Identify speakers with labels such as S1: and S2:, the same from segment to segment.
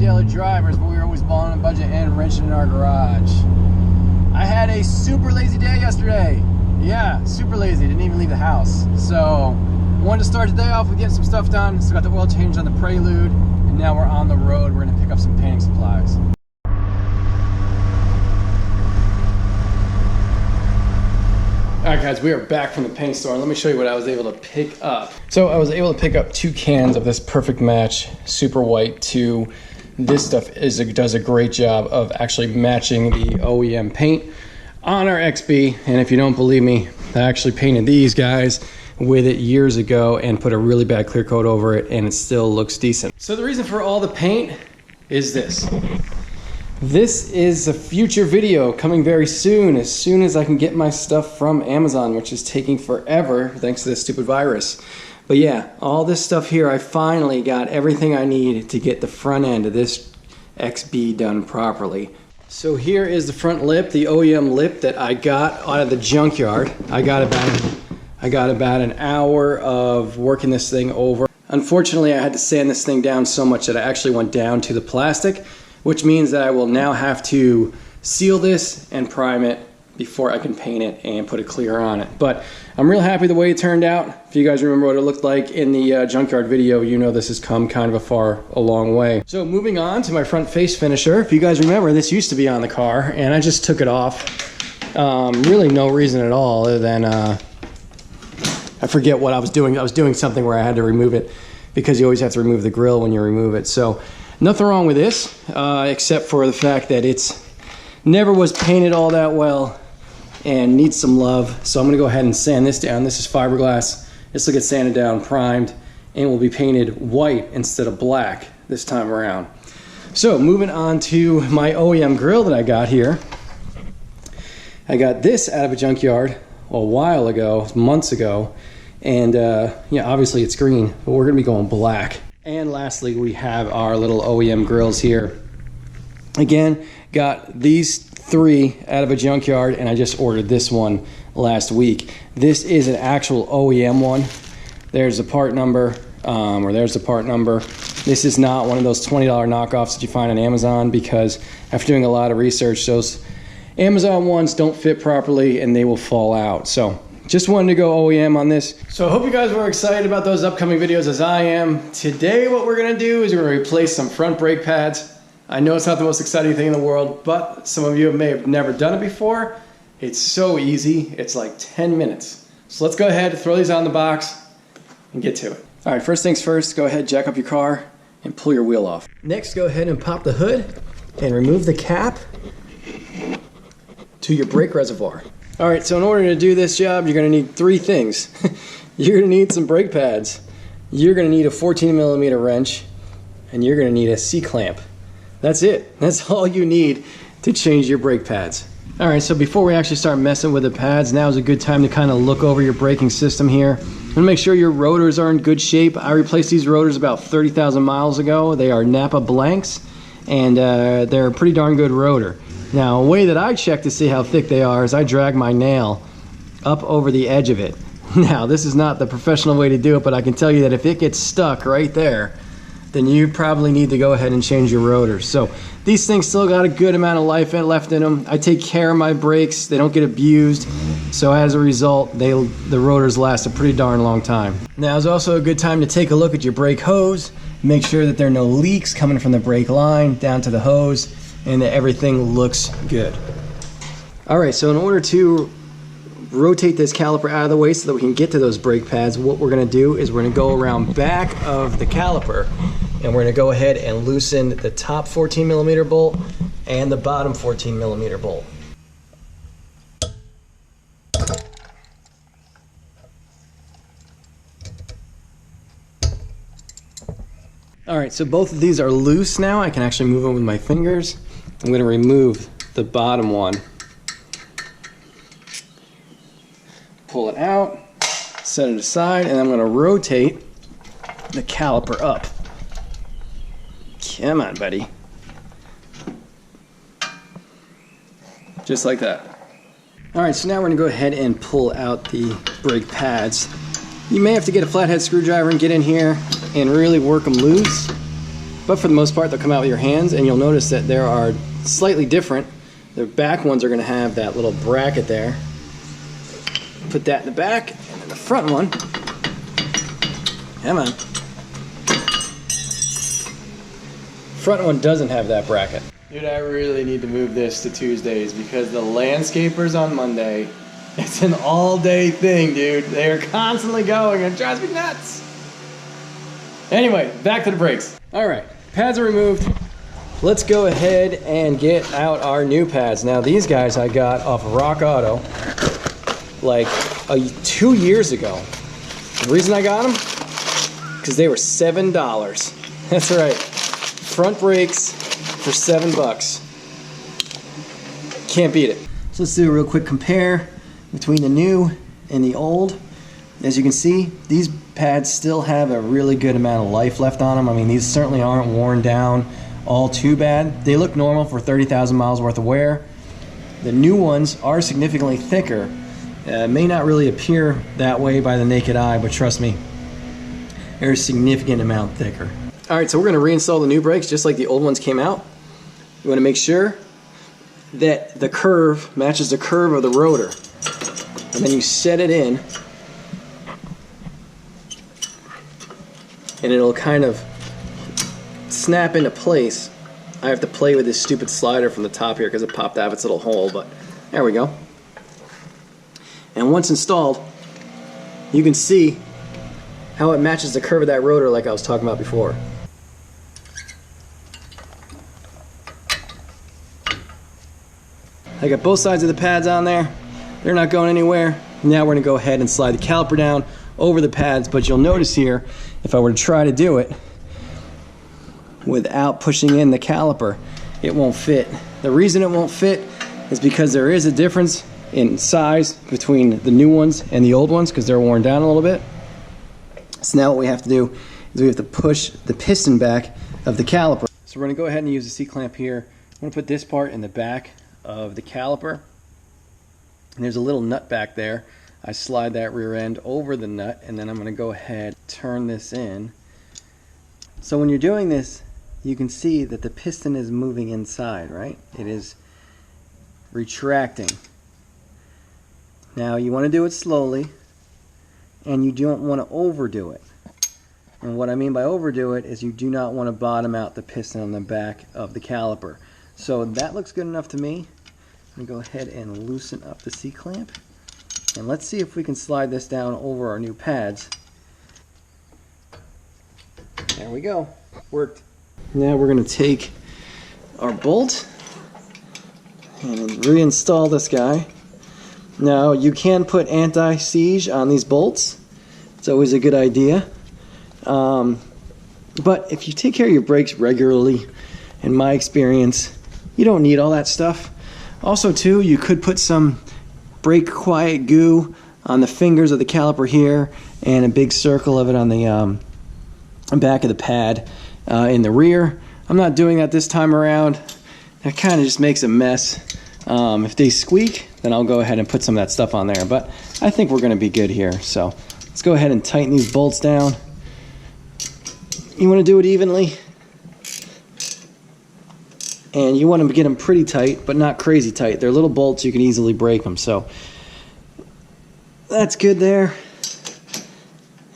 S1: daily drivers, but we were always balling on a budget and wrenching in our garage. I had a super lazy day yesterday. Yeah, super lazy, didn't even leave the house. So, wanted to start the day off with getting some stuff done. Still got the oil change on the Prelude, and now we're on the road. We're gonna pick up some painting supplies. Alright guys, we are back from the paint store. Let me show you what I was able to pick up. So I was able to pick up 2 cans of this Perfect Match Super White 2. This stuff does a great job of actually matching the OEM paint on our XB. And if you don't believe me, I actually painted these guys with it years ago and put a really bad clear coat over it, and it still looks decent. So the reason for all the paint is this. This is a future video coming very soon as I can get my stuff from Amazon, which is taking forever thanks to this stupid virus. But yeah, all this stuff here, I finally got everything I need to get the front end of this XB done properly. So here is the front lip, the OEM lip that I got out of the junkyard. I got about an hour of working this thing over. Unfortunately, I had to sand this thing down so much that I actually went down to the plastic, which means that I will now have to seal this and prime it before I can paint it and put a clear on it. But I'm real happy the way it turned out. If you guys remember what it looked like in the junkyard video, you know this has come kind of a long way. So moving on to my front face finisher. If you guys remember, this used to be on the car and I just took it off. Really no reason at all other than I forget what I was doing. I was doing something where I had to remove it because you always have to remove the grill when you remove it. So nothing wrong with this, except for the fact that it's never was painted all that well and needs some love. So I'm gonna go ahead and sand this down. This is fiberglass. This will get sanded down, primed, and will be painted white instead of black this time around. So moving on to my OEM grill that I got here. I got this out of a junkyard a while ago, months ago, and yeah, obviously it's green, but we're gonna be going black. And lastly, we have our little OEM grills here. Again, got these 3 out of a junkyard, and I just ordered this one last week. This is an actual OEM one. There's the part number, or there's the part number. This is not one of those $20 knockoffs that you find on Amazon, because after doing a lot of research, those Amazon ones don't fit properly and they will fall out. So just wanted to go OEM on this. So I hope you guys were excited about those upcoming videos as I am. Today what we're gonna do is we're gonna replace some front brake pads. I know it's not the most exciting thing in the world, but some of you may have never done it before. It's so easy, it's like 10 minutes. So let's go ahead, throw these on the box and get to it. All right, first things first, go ahead, jack up your car and pull your wheel off. Next, go ahead and pop the hood and remove the cap to your brake reservoir. All right, so in order to do this job, you're gonna need 3 things. You're gonna need some brake pads, you're gonna need a 14mm wrench, and you're gonna need a C-clamp. That's it. That's all you need to change your brake pads. All right, so before we actually start messing with the pads, now is a good time to kind of look over your braking system here and make sure your rotors are in good shape. I replaced these rotors about 30,000 miles ago. They are Napa blanks, and they're a pretty darn good rotor. Now, a way that I check to see how thick they are is I drag my nail up over the edge of it. Now, this is not the professional way to do it, but I can tell you that if it gets stuck right there, then you probably need to go ahead and change your rotors. So these things still got a good amount of life left in them. I take care of my brakes. They don't get abused. So as a result, the rotors last a pretty darn long time. Now is also a good time to take a look at your brake hose. Make sure that there are no leaks coming from the brake line down to the hose, and that everything looks good. All right, so in order to rotate this caliper out of the way so that we can get to those brake pads, what we're gonna do is we're gonna go around back of the caliper, and we're gonna go ahead and loosen the top 14mm bolt and the bottom 14mm bolt. All right, so both of these are loose now. I can actually move them with my fingers. I'm gonna remove the bottom one. Pull it out, set it aside, and I'm gonna rotate the caliper up. Come on, buddy. Just like that. All right, so now we're gonna go ahead and pull out the brake pads. You may have to get a flathead screwdriver and get in here and really work them loose. but for the most part they'll come out with your hands, and you'll notice that there are slightly different. The back ones are going to have that little bracket there. Put that in the back, and then the front one, come on. Front one doesn't have that bracket. Dude, I really need to move this to Tuesdays because the landscapers on Monday, it's an all-day thing, dude. They are constantly going and it drives me nuts. Anyway, back to the brakes. All right, pads are removed. Let's go ahead and get out our new pads. Now these guys I got off of Rock Auto like 2 years ago. The reason I got them? Because they were $7. That's right. Front brakes for $7. Can't beat it. So let's do a real quick compare between the new and the old. As you can see, these pads still have a really good amount of life left on them. I mean, these certainly aren't worn down all too bad. They look normal for 30,000 miles worth of wear. The new ones are significantly thicker. May not really appear that way by the naked eye, but trust me, they're a significant amount thicker. All right, so we're gonna reinstall the new brakes just like the old ones came out. You wanna make sure that the curve matches the curve of the rotor. And then you set it in, and it'll kind of snap into place. I have to play with this stupid slider from the top here because it popped out of its little hole, but there we go. And once installed, you can see how it matches the curve of that rotor like I was talking about before. I got both sides of the pads on there. They're not going anywhere. Now we're gonna go ahead and slide the caliper down over the pads, but you'll notice here, if I were to try to do it without pushing in the caliper, it won't fit. The reason it won't fit is because there is a difference in size between the new ones and the old ones because they're worn down a little bit. So now what we have to do is we have to push the piston back of the caliper. So we're gonna go ahead and use the C-clamp here. I'm gonna put this part in the back of the caliper. And there's a little nut back there. I slide that rear end over the nut, and then I'm gonna go ahead and turn this in. So when you're doing this, you can see that the piston is moving inside, right? It is retracting. Now you want to do it slowly, and you don't want to overdo it. And what I mean by overdo it is you do not want to bottom out the piston on the back of the caliper. So that looks good enough to me. I'm going to go ahead and loosen up the C-clamp. And let's see if we can slide this down over our new pads. There we go. Worked. Now we're going to take our bolt and reinstall this guy. Now you can put anti-seize on these bolts. It's always a good idea. But if you take care of your brakes regularly, in my experience, you don't need all that stuff. Also too, you could put some brake quiet goo on the fingers of the caliper here and a big circle of it on the back of the pad in the rear. I'm not doing that this time around. That kind of just makes a mess. If they squeak, then I'll go ahead and put some of that stuff on there. But I think we're going to be good here. So let's go ahead and tighten these bolts down. You want to do it evenly. And you want to get them pretty tight, but not crazy tight. They're little bolts, you can easily break them. So that's good there.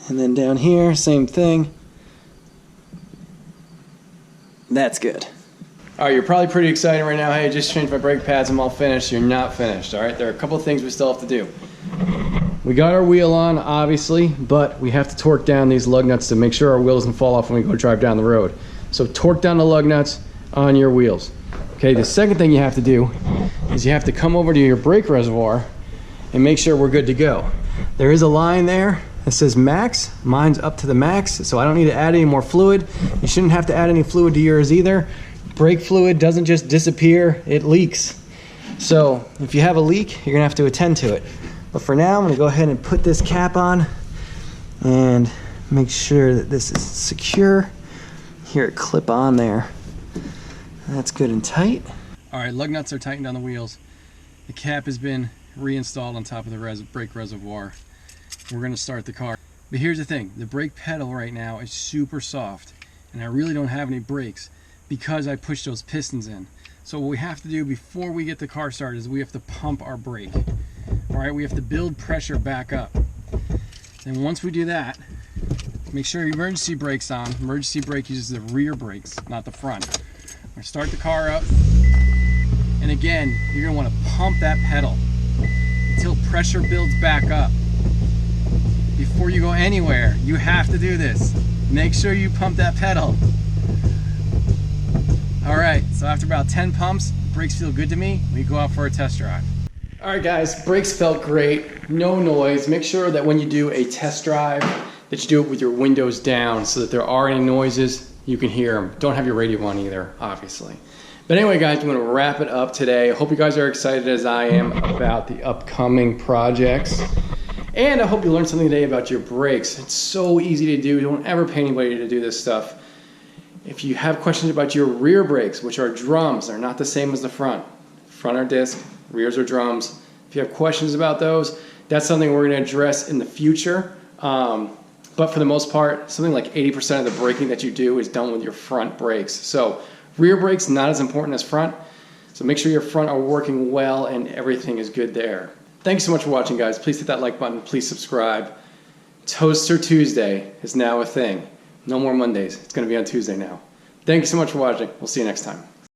S1: And then down here, same thing. That's good. All right, you're probably pretty excited right now. Hey, I just changed my brake pads, I'm all finished. You're not finished, all right? There are a couple of things we still have to do. We got our wheel on, obviously, but we have to torque down these lug nuts to make sure our wheel doesn't fall off when we go drive down the road. So torque down the lug nuts on your wheels. Okay, the second thing you have to do is you have to come over to your brake reservoir and make sure we're good to go. There is a line there that says max. Mine's up to the max, so I don't need to add any more fluid. You shouldn't have to add any fluid to yours either. Brake fluid doesn't just disappear, it leaks. So if you have a leak, you're gonna have to attend to it. But for now, I'm gonna go ahead and put this cap on and make sure that this is secure. Here, clip on there. That's good and tight. All right, lug nuts are tightened on the wheels. The cap has been reinstalled on top of the brake reservoir. We're gonna start the car. But here's the thing, the brake pedal right now is super soft. and I really don't have any brakes because I pushed those pistons in. So what we have to do before we get the car started is we have to pump our brake. All right, we have to build pressure back up. And once we do that, make sure your emergency brake's on. Emergency brake uses the rear brakes, not the front. We're gonna start the car up, and again, you're gonna want to pump that pedal until pressure builds back up. Before you go anywhere, you have to do this. Make sure you pump that pedal. All right, so after about 10 pumps, brakes feel good to me. We go out for a test drive. All right guys, brakes felt great, no noise. Make sure that when you do a test drive, that you do it with your windows down so that there are any noises, you can hear them. Don't have your radio on either, obviously. But anyway guys, I'm gonna wrap it up today. I hope you guys are excited as I am about the upcoming projects. And I hope you learned something today about your brakes. It's so easy to do. Don't ever pay anybody to do this stuff. If you have questions about your rear brakes, which are drums, they're not the same as the front. Front are disc, rears are drums. If you have questions about those, that's something we're going to address in the future. But for the most part, something like 80% of the braking that you do is done with your front brakes. So rear brakes, not as important as front. So make sure your front are working well and everything is good there. Thanks so much for watching, guys. Please hit that like button. Please subscribe. Toaster Tuesday is now a thing. No more Mondays. It's going to be on Tuesday now. Thank you so much for watching. We'll see you next time.